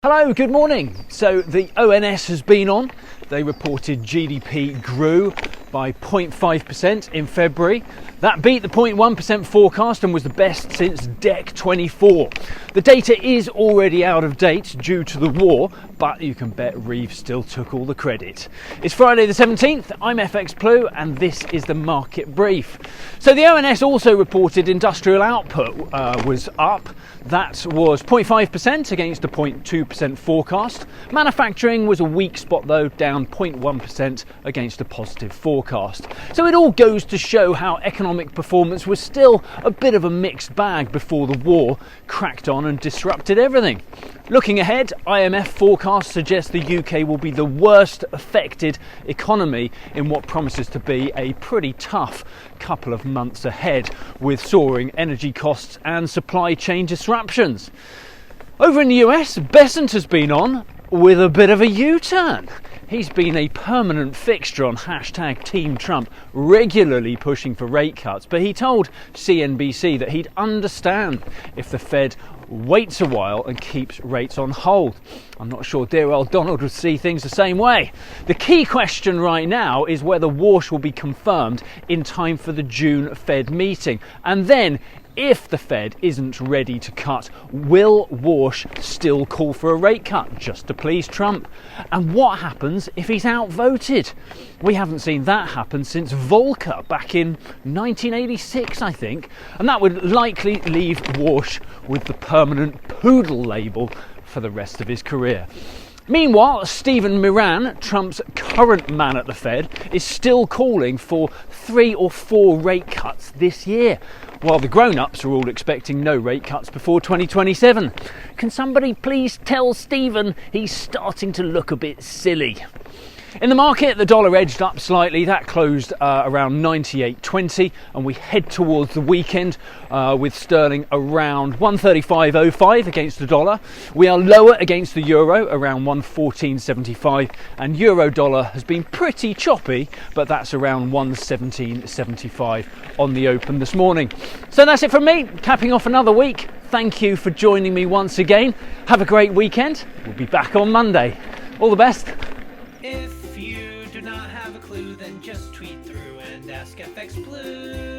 Hello, good morning. So the ONS has been on. They reported GDP grew by 0.5% in February. That beat the 0.1% forecast and was the best since DEC 24. The data is already out of date due to the war, but you can bet Reeve still took all the credit. It's Friday the 17th, I'm FxPlew and this is the market brief. So the ONS also reported industrial output was up. That was 0.5% against a 0.2% forecast. Manufacturing was a weak spot though, down 0.1% against a positive forecast. So it all goes to show how economic performance was still a bit of a mixed bag before the war cracked on and disrupted everything. Looking ahead, IMF forecasts suggest the UK will be the worst affected economy in what promises to be a pretty tough couple of months ahead, with soaring energy costs and supply chain disruptions. Over in the US, Besant has been on with a bit of a U-turn. He's been a permanent fixture on hashtag Team Trump, regularly pushing for rate cuts, but he told CNBC that he'd understand if the Fed waits a while and keeps rates on hold. I'm not sure dear old Donald would see things the same way. The key question right now is whether Warsh will be confirmed in time for the June Fed meeting. And then, if the Fed isn't ready to cut, will Warsh still call for a rate cut just to please Trump? And what happens if he's outvoted? We haven't seen that happen since Volcker back in 1986, I think, and that would likely leave Warsh with the permanent poodle label for the rest of his career. Meanwhile, Stephen Moran, Trump's current man at the Fed, is still calling for 3 or 4 rate cuts this year, while the grown-ups are all expecting no rate cuts before 2027. Can somebody please tell Stephen he's starting to look a bit silly? In the market, the dollar edged up slightly. That closed around 98.20, and we head towards the weekend with sterling around 135.05 against the dollar. We are lower against the euro, around 114.75, and euro dollar has been pretty choppy, but that's around 117.75 on the open this morning. So that's it from me, capping off another week. Thank you for joining me once again. Have a great weekend. We'll be back on Monday. All the best. If you do not have a clue, then just tweet through and ask FxPlew.